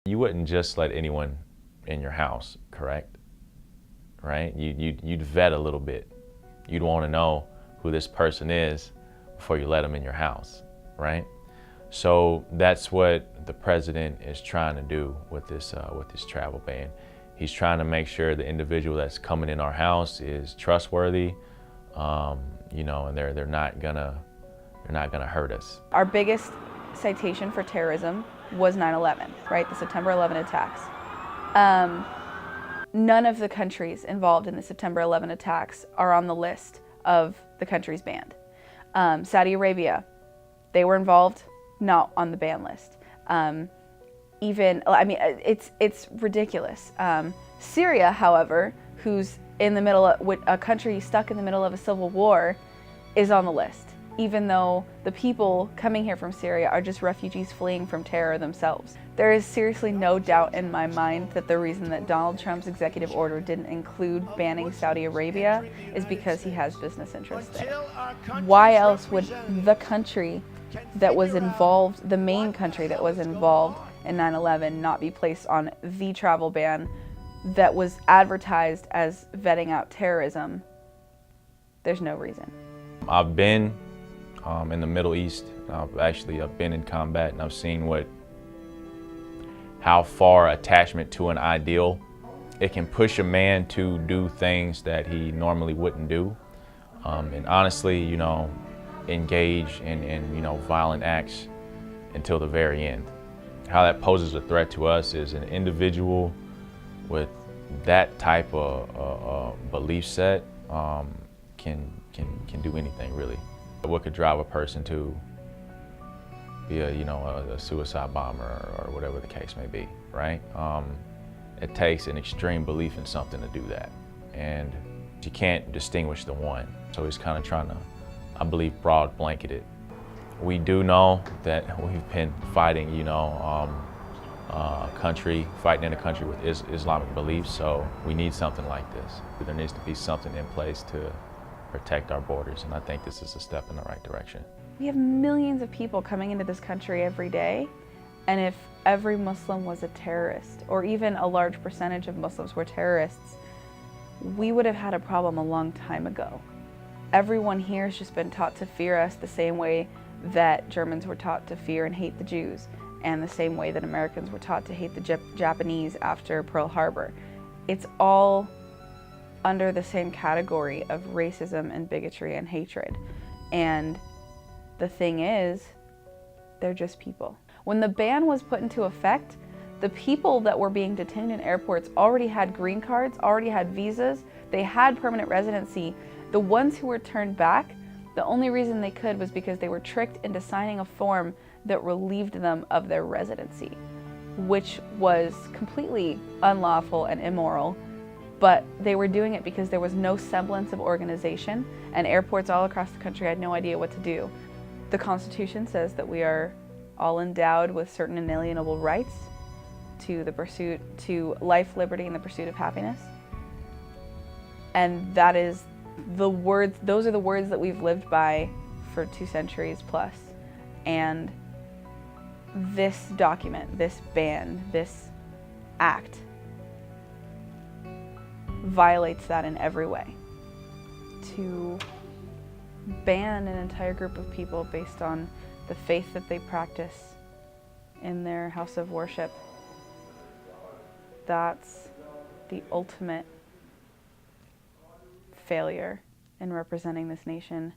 You wouldn't just let anyone in your house, correct? Right? You'd vet a little bit. You'd want to know who this person is before you let them in your house, right? So that's what the president is trying to do with this travel ban. He's trying to make sure the individual that's coming in our house is trustworthy, and they're not gonna hurt us. Our biggest citation for terrorism was 9/11, right? The September 11 attacks. None of the countries involved in the September 11 attacks are on the list of the countries banned. Saudi Arabia, they were involved, not on the ban list. It's ridiculous. Syria, however, who's in the middle of a country stuck in the middle of a civil war, is on the list, even though the people coming here from Syria are just refugees fleeing from terror themselves. There is seriously no doubt in my mind that the reason that Donald Trump's executive order didn't include banning Saudi Arabia is because he has business interests there. Why else would the country that was involved, the main country that was involved in 9/11, not be placed on the travel ban that was advertised as vetting out terrorism? There's no reason. I've been in the Middle East. I've been in combat, and I've seen how far attachment to an ideal, it can push a man to do things that he normally wouldn't do. And honestly, engage in violent acts until the very end. How that poses a threat to us is an individual with that type of belief set can do anything really. What could drive a person to be a suicide bomber or whatever the case may be, right? It takes an extreme belief in something to do that, and you can't distinguish the one. So he's kind of trying to, I believe, broad blanket it. We do know that we've been fighting, fighting in a country with Islamic beliefs, so we need something like this. There needs to be something in place to protect our borders, and I think this is a step in the right direction. We have millions of people coming into this country every day, and if every Muslim was a terrorist, or even a large percentage of Muslims were terrorists, we would have had a problem a long time ago. Everyone here has just been taught to fear us the same way that Germans were taught to fear and hate the Jews, and the same way that Americans were taught to hate the Japanese after Pearl Harbor. It's all under the same category of racism and bigotry and hatred. And the thing is, they're just people. When the ban was put into effect, the people that were being detained in airports already had green cards, already had visas, they had permanent residency. The ones who were turned back, the only reason they could was because they were tricked into signing a form that relieved them of their residency, which was completely unlawful and immoral. But they were doing it because there was no semblance of organization, and airports all across the country had no idea what to do. The Constitution says that we are all endowed with certain inalienable rights to the pursuit to life, liberty, and the pursuit of happiness. And that is the words, those are the words that we've lived by for 2 centuries plus. And this document, this ban, this act violates that in every way. To ban an entire group of people based on the faith that they practice in their house of worship, that's the ultimate failure in representing this nation